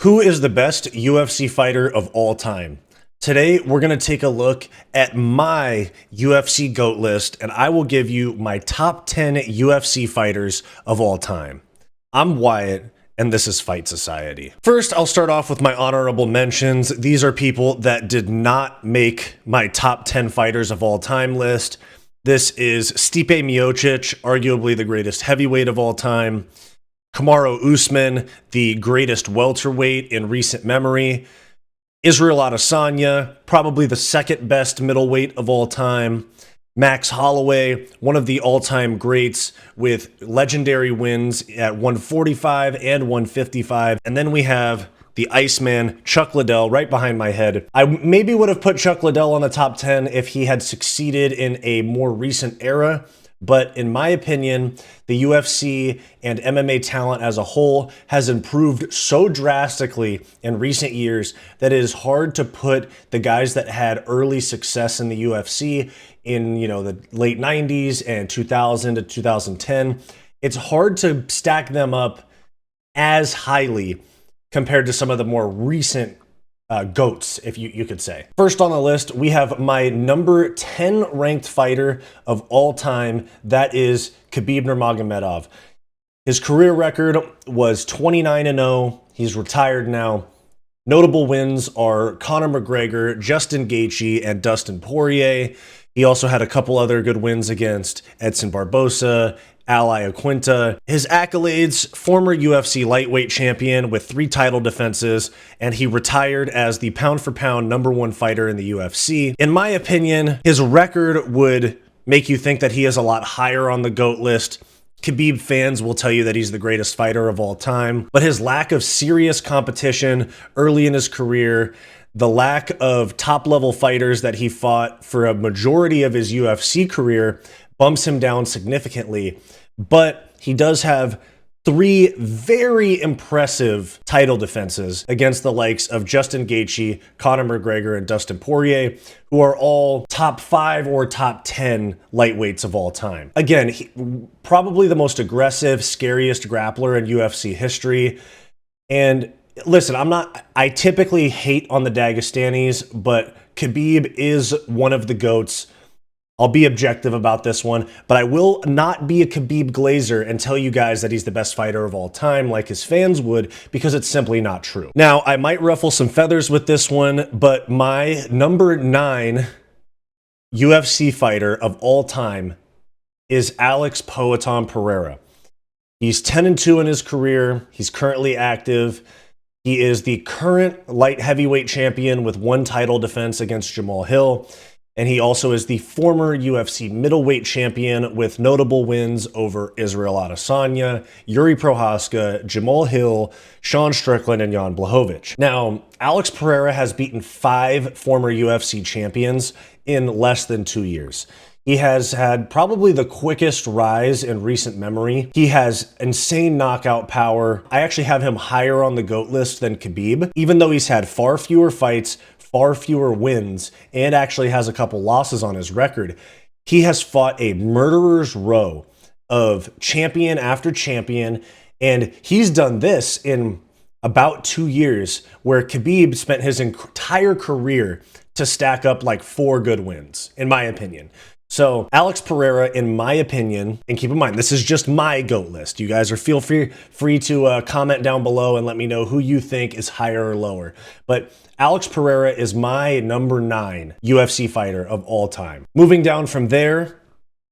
Who is the best UFC fighter of all time? Today, we're going to take a look at my UFC GOAT list, and I will give you my top 10 UFC fighters of all time. I'm Wyatt, and this is Fight Society. First, I'll start off with my honorable mentions. These are people that did not make my top 10 fighters of all time list. This is Stipe Miocic, arguably the greatest heavyweight of all time. Kamaru Usman, the greatest welterweight in recent memory. Israel Adesanya, probably the second best middleweight of all time. Max Holloway, one of the all-time greats with legendary wins at 145 and 155. And then we have the Iceman, Chuck Liddell, right behind my head. I maybe would have put Chuck Liddell on the top 10 if he had succeeded in a more recent era. But in my opinion, the UFC and MMA talent as a whole has improved so drastically in recent years that it is hard to put the guys that had early success in the UFC in, the late 90s and 2000 to 2010. It's hard to stack them up as highly compared to some of the more recent GOATs, if you could say. First on the list, we have my number 10 ranked fighter of all time. That is Khabib Nurmagomedov. His career record was 29-0. He's retired now. Notable wins are Conor McGregor, Justin Gaethje, and Dustin Poirier. He also had a couple other good wins against Edson Barbosa, Ally Aquinta. His accolades: former UFC lightweight champion with 3 title defenses, and he retired as the pound-for-pound #1 fighter in the UFC. In my opinion, his record would make you think that he is a lot higher on the GOAT list. Khabib fans will tell you that he's the greatest fighter of all time, but his lack of serious competition early in his career, the lack of top-level fighters that he fought for a majority of his UFC career bumps him down significantly. But he does have 3 very impressive title defenses against the likes of Justin Gaethje, Conor McGregor, and Dustin Poirier, who are all top 5 or top 10 lightweights of all time. Again, probably the most aggressive, scariest grappler in UFC history. And listen, I typically hate on the Dagestanis, but Khabib is one of the GOATs. I'll be objective about this one, but I will not be a Khabib glazer and tell you guys that he's the best fighter of all time like his fans would, because it's simply not true. Now, I might ruffle some feathers with this one, but my number 9 UFC fighter of all time is Alex Poatan Pereira. He's 10-2 in his career. He's currently active. He is the current light heavyweight champion with 1 title defense against Jamal Hill. And he also is the former UFC middleweight champion with notable wins over Israel Adesanya, Yuri Prochazka, Jamal Hill, Sean Strickland, and Jan Blachowicz. Now, Alex Pereira has beaten 5 former UFC champions in less than 2 years. He has had probably the quickest rise in recent memory. He has insane knockout power. I actually have him higher on the GOAT list than Khabib, even though he's had far fewer fights, far fewer wins, and actually has a couple losses on his record. He has fought a murderer's row of champion after champion, and he's done this in about 2 years, where Khabib spent his entire career to stack up like 4 good wins, in my opinion. So Alex Pereira, in my opinion, and keep in mind, this is just my GOAT list. You guys are feel free to comment down below and let me know who you think is higher or lower. But Alex Pereira is my number 9 UFC fighter of all time. Moving down from there,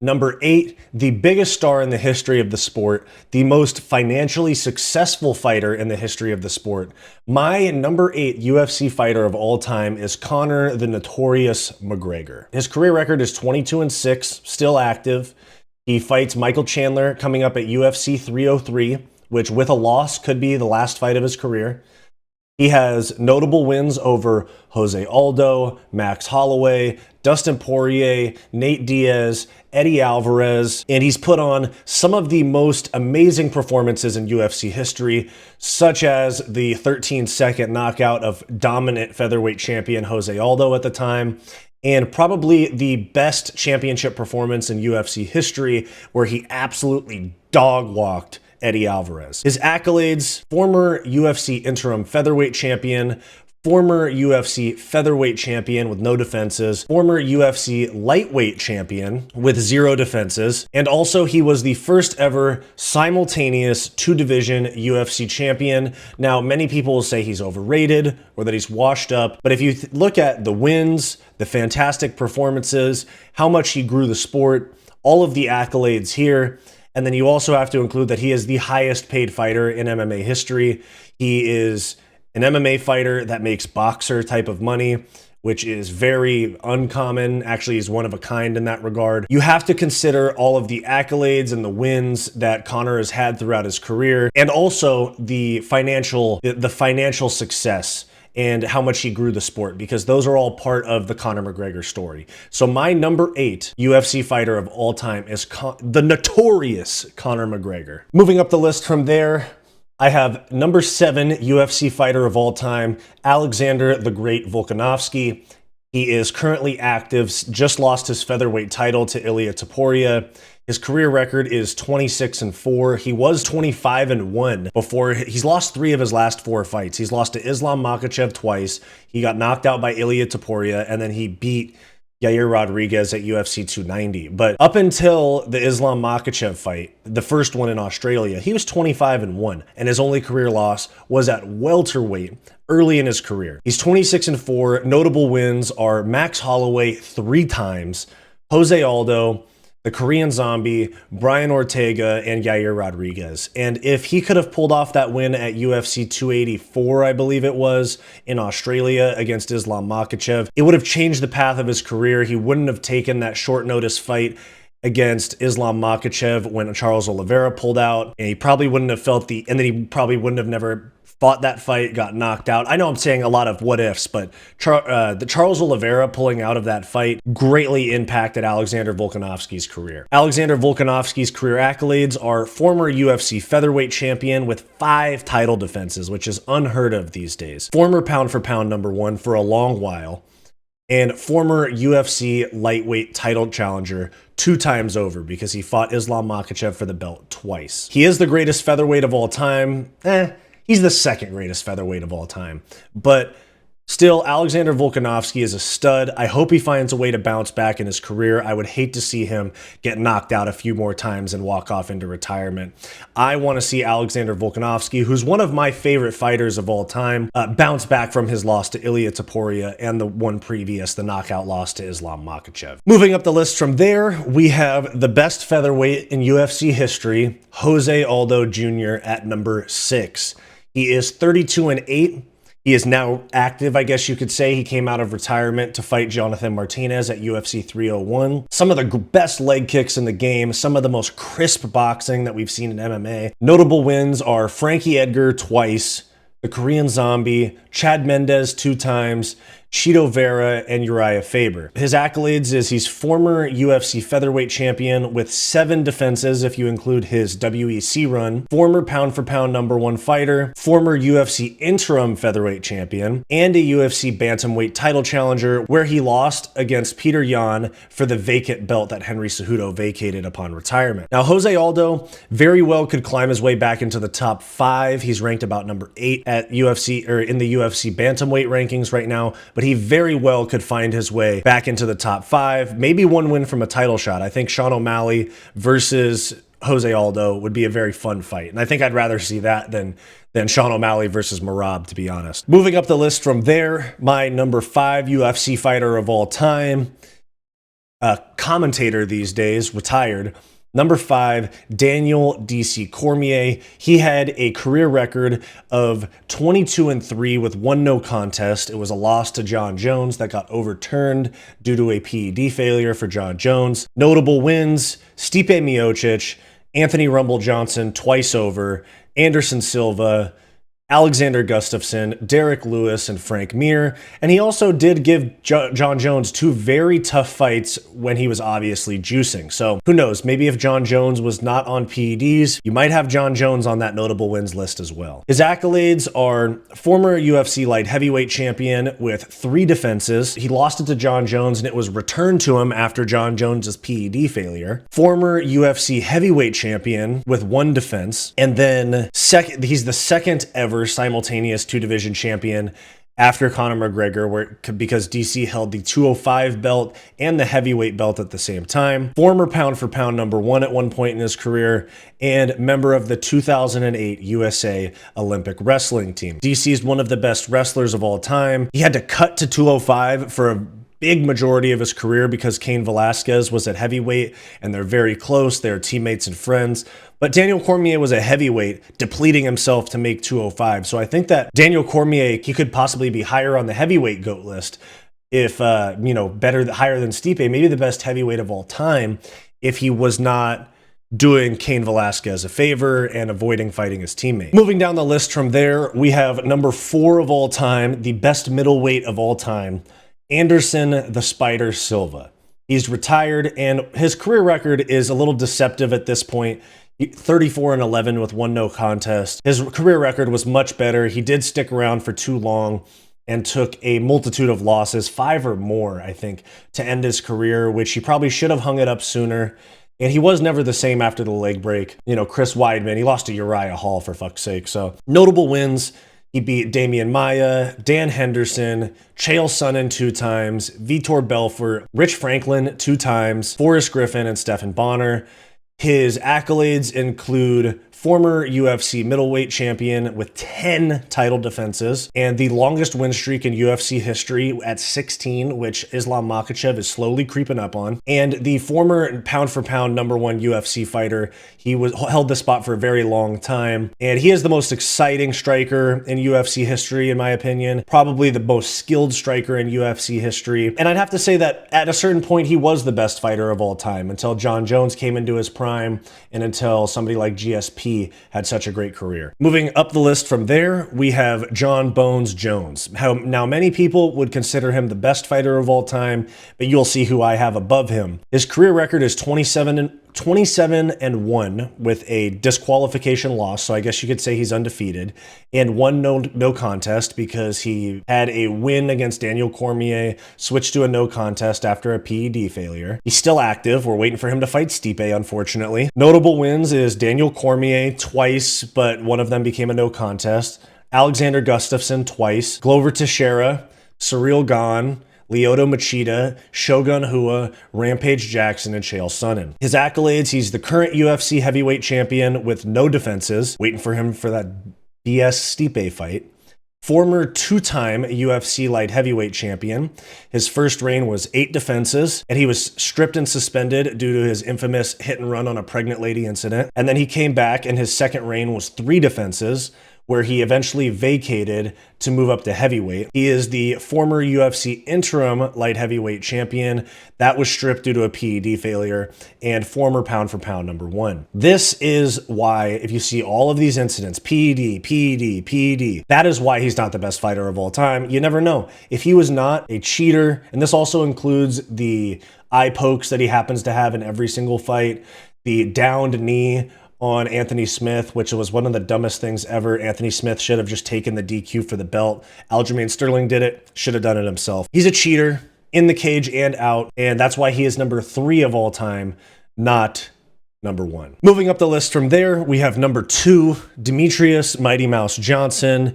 number 8, the biggest star in the history of the sport, the most financially successful fighter in the history of the sport. My number 8 UFC fighter of all time is Conor the Notorious McGregor. His career record is 22-6, still active. He fights Michael Chandler coming up at UFC 303, which with a loss could be the last fight of his career. He has notable wins over Jose Aldo, Max Holloway, Dustin Poirier, Nate Diaz, Eddie Alvarez, and he's put on some of the most amazing performances in UFC history, such as the 13-second knockout of dominant featherweight champion Jose Aldo at the time, and probably the best championship performance in UFC history, where he absolutely dog-walked Eddie Alvarez. His accolades: former UFC interim featherweight champion, former UFC featherweight champion with no defenses, former UFC lightweight champion with 0 defenses, and also he was the first ever simultaneous 2-division UFC champion. Now, many people will say he's overrated or that he's washed up, but if you look at the wins, the fantastic performances, how much he grew the sport, all of the accolades here, and then you also have to include that he is the highest paid fighter in MMA history. He is an MMA fighter that makes boxer type of money, which is very uncommon. Actually, he's one of a kind in that regard. You have to consider all of the accolades and the wins that Conor has had throughout his career, and also the financial success and how much he grew the sport, because those are all part of the Conor McGregor story. So my number 8 UFC fighter of all time is the notorious Conor McGregor. Moving up the list from there, I have number 7 UFC fighter of all time, Alexander the Great Volkanovski. He is currently active, just lost his featherweight title to Ilia Topuria. His career record is 26-4. He was 25-1 before. He's lost 3 of his last 4 fights. He's lost to Islam Makhachev twice. He got knocked out by Ilia Topuria, and then he beat Yair Rodriguez at UFC 290. But up until the Islam Makhachev fight, the first one in Australia, he was 25-1, and his only career loss was at welterweight early in his career. He's 26-4. Notable wins are Max Holloway 3 times, Jose Aldo, the Korean Zombie, Brian Ortega, and Yair Rodriguez. And if he could have pulled off that win at UFC 284, I believe it was, in Australia against Islam Makhachev, it would have changed the path of his career. He wouldn't have taken that short notice fight against Islam Makhachev when Charles Oliveira pulled out, and he probably wouldn't have felt and then he probably wouldn't have never fought that fight, got knocked out. I know I'm saying a lot of what ifs, but the Charles Oliveira pulling out of that fight greatly impacted Alexander Volkanovski's career. Alexander Volkanovski's career accolades are former UFC featherweight champion with 5 title defenses, which is unheard of these days. Former pound for pound #1 for a long while, and former UFC lightweight title challenger 2 times over because he fought Islam Makhachev for the belt twice. He is the greatest featherweight of all time. He's the 2nd greatest featherweight of all time. But still, Alexander Volkanovski is a stud. I hope he finds a way to bounce back in his career. I would hate to see him get knocked out a few more times and walk off into retirement. I want to see Alexander Volkanovski, who's one of my favorite fighters of all time, bounce back from his loss to Ilia Topuria and the one previous, the knockout loss to Islam Makhachev. Moving up the list from there, we have the best featherweight in UFC history, Jose Aldo Jr. at number 6. He is 32-8. He is now active, I guess you could say. He came out of retirement to fight Jonathan Martinez at UFC 301. Some of the best leg kicks in the game, some of the most crisp boxing that we've seen in MMA. Notable wins are Frankie Edgar twice, the Korean Zombie, Chad Mendes 2 times, Chito Vera, and Uriah Faber. His accolades is he's former UFC featherweight champion with 7 defenses if you include his WEC run, former pound for pound #1 fighter, former UFC interim featherweight champion, and a UFC bantamweight title challenger where he lost against Peter Yan for the vacant belt that Henry Cejudo vacated upon retirement. Now, Jose Aldo very well could climb his way back into the top 5. He's ranked about number 8 at UFC or in the UFC bantamweight rankings right now, but he very well could find his way back into the top 5. Maybe one win from a title shot. I think Sean O'Malley versus Jose Aldo would be a very fun fight. And I think I'd rather see that than Sean O'Malley versus Merab, to be honest. Moving up the list from there, my number 5 UFC fighter of all time, a commentator these days, retired. Number 5, Daniel DC Cormier. He had a career record of 22-3 with 1 no contest. It was a loss to Jon Jones that got overturned due to a PED failure for Jon Jones. Notable wins: Stipe Miocic, Anthony Rumble Johnson twice over, Anderson Silva, Alexander Gustafsson, Derek Lewis, and Frank Mir. And he also did give Jon Jones 2 very tough fights when he was obviously juicing. So who knows, maybe if Jon Jones was not on PEDs, you might have Jon Jones on that notable wins list as well. His accolades are former UFC light heavyweight champion with 3 defenses. He lost it to Jon Jones and it was returned to him after Jon Jones's PED failure. Former UFC heavyweight champion with 1 defense. And then he's the second ever simultaneous 2-division champion after Conor McGregor, because DC held the 205 belt and the heavyweight belt at the same time. Former pound for pound #1 at one point in his career, and member of the 2008 USA Olympic wrestling team. DC is one of the best wrestlers of all time. He had to cut to 205 for a big majority of his career because Cain Velasquez was at heavyweight and they're very close. They're teammates and friends. But Daniel Cormier was a heavyweight, depleting himself to make 205. So I think that Daniel Cormier, he could possibly be higher on the heavyweight GOAT list if, higher than Stipe, maybe the best heavyweight of all time, if he was not doing Cain Velasquez a favor and avoiding fighting his teammate. Moving down the list from there, we have number 4 of all time, the best middleweight of all time, Anderson the Spider Silva. He's retired and his career record is a little deceptive at this point. 34-11 with 1 no contest. His career record was much better. He did stick around for too long and took a multitude of losses, 5 or more, I think, to end his career, which he probably should have hung it up sooner. And he was never the same after the leg break. Chris Weidman, he lost to Uriah Hall for fuck's sake. So notable wins. He beat Damian Maia, Dan Henderson, Chael Sonnen 2 times, Vitor Belfort, Rich Franklin 2 times, Forrest Griffin, and Stephan Bonner. His accolades include former UFC middleweight champion with 10 title defenses and the longest win streak in UFC history at 16, which Islam Makhachev is slowly creeping up on, and the former pound for pound #1 UFC fighter. He held the spot for a very long time, and he is the most exciting striker in UFC history, in my opinion, probably the most skilled striker in UFC history. And I'd have to say that at a certain point, he was the best fighter of all time until Jon Jones came into his prime and until somebody like GSP had such a great career. Moving up the list from there, we have Jon Bones Jones. Now, many people would consider him the best fighter of all time, but you'll see who I have above him. His career record is 27-1 with a disqualification loss, so I guess you could say he's undefeated, and 1 no contest because he had a win against Daniel Cormier, switched to a no contest after a PED failure. He's still active. We're waiting for him to fight Stipe, unfortunately. Notable wins is Daniel Cormier twice, but one of them became a no contest. Alexander Gustafsson twice. Glover Teixeira, Ciryl Gane, Lyoto Machida, Shogun Rua, Rampage Jackson, and Chael Sonnen. His accolades, he's the current UFC heavyweight champion with no defenses, waiting for him for that BS Stipe fight. Former 2-time UFC light heavyweight champion. His first reign was 8 defenses, and he was stripped and suspended due to his infamous hit and run on a pregnant lady incident. And then he came back, and his second reign was 3 defenses, where he eventually vacated to move up to heavyweight. He is the former UFC interim light heavyweight champion that was stripped due to a PED failure, and former pound for pound #1. This is why, if you see all of these incidents, PED, that is why he's not the best fighter of all time. You never know. If he was not a cheater, and this also includes the eye pokes that he happens to have in every single fight, the downed knee on Anthony Smith, which was one of the dumbest things ever. Anthony Smith should have just taken the DQ for the belt. Aljamain Sterling did it, should have done it himself. He's a cheater in the cage and out, and that's why he is number 3 of all time, not #1. Moving up the list from there, we have number 2, Demetrius Mighty Mouse Johnson.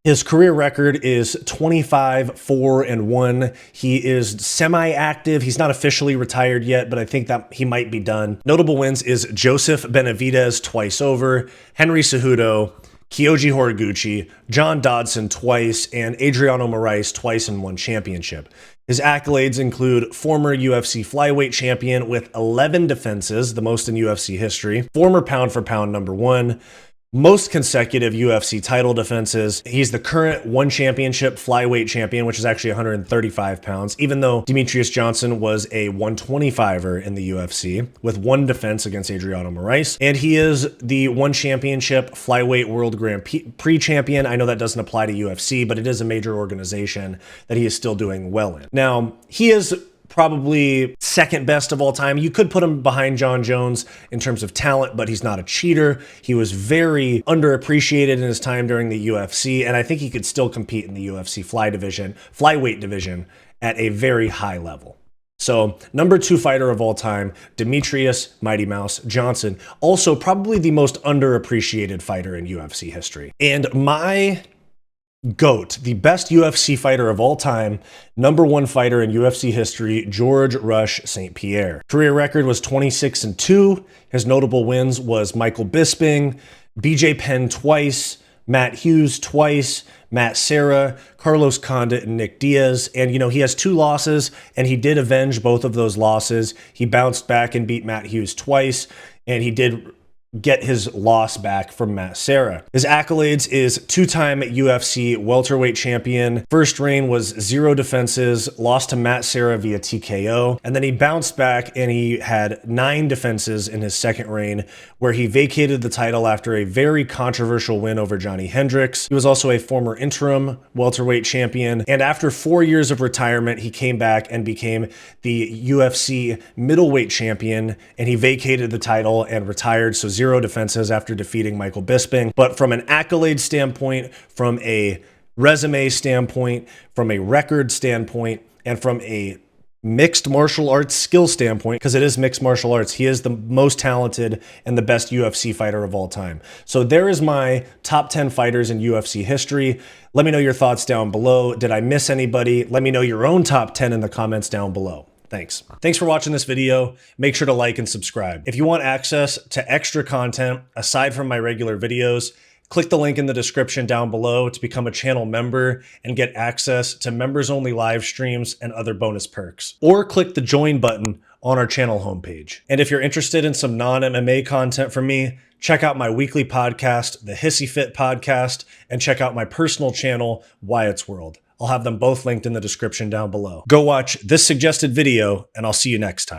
His career record is 25-4-1. He is semi-active. He's not officially retired yet, but I think that he might be done. Notable wins is Joseph Benavidez twice over, Henry Cejudo, Kyoji Horiguchi, John Dodson twice, and Adriano Moraes twice in 1 championship. His accolades include former UFC flyweight champion with 11 defenses, the most in UFC history, former pound for pound #1, most consecutive UFC title defenses. He's the current one championship flyweight champion, which is actually 135 pounds, even though Demetrious Johnson was a 125er in the UFC with one defense against Adriano Moraes. And he is the one championship flyweight world Grand Prix champion. I know that doesn't apply to UFC, but it is a major organization that he is still doing well in. Now, he is probably second best of all time. You could put him behind Jon Jones in terms of talent, but he's not a cheater. He was very underappreciated in his time during the UFC, and I think he could still compete in the UFC flyweight division at a very high level. So, number 2 fighter of all time, Demetrious Mighty Mouse Johnson. Also, probably the most underappreciated fighter in UFC history. And my GOAT, the best UFC fighter of all time, number 1 fighter in UFC history, George Rush St. Pierre. Career record was 26-2. His notable wins was Michael Bisping, BJ Penn twice, Matt Hughes twice, Matt Serra, Carlos Condit, and Nick Diaz. And, you know, he has 2 losses, and he did avenge both of those losses. He bounced back and beat Matt Hughes twice, and he did get his loss back from Matt Serra. His accolades is 2-time UFC welterweight champion. First reign was 0 defenses, lost to Matt Serra via TKO, and then he bounced back and he had 9 defenses in his second reign, where he vacated the title after a very controversial win over Johnny Hendricks. He was also a former interim welterweight champion, and after 4 years of retirement, he came back and became the UFC middleweight champion, and he vacated the title and retired, so 0 defenses after defeating Michael Bisping. But from an accolade standpoint, from a resume standpoint, from a record standpoint, and from a mixed martial arts skill standpoint, because it is mixed martial arts, he is the most talented and the best UFC fighter of all time. So there is my top 10 fighters in UFC history. Let me know your thoughts down below. Did I miss anybody? Let me know your own top 10 in the comments down below. Thanks. Thanks for watching this video. Make sure to like and subscribe. If you want access to extra content aside from my regular videos, click the link in the description down below to become a channel member and get access to members only live streams and other bonus perks. Or click the join button on our channel homepage. And if you're interested in some non-MMA content from me, check out my weekly podcast, the Hissyfit podcast, and check out my personal channel, Wyatt's World. I'll have them both linked in the description down below. Go watch this suggested video, and I'll see you next time.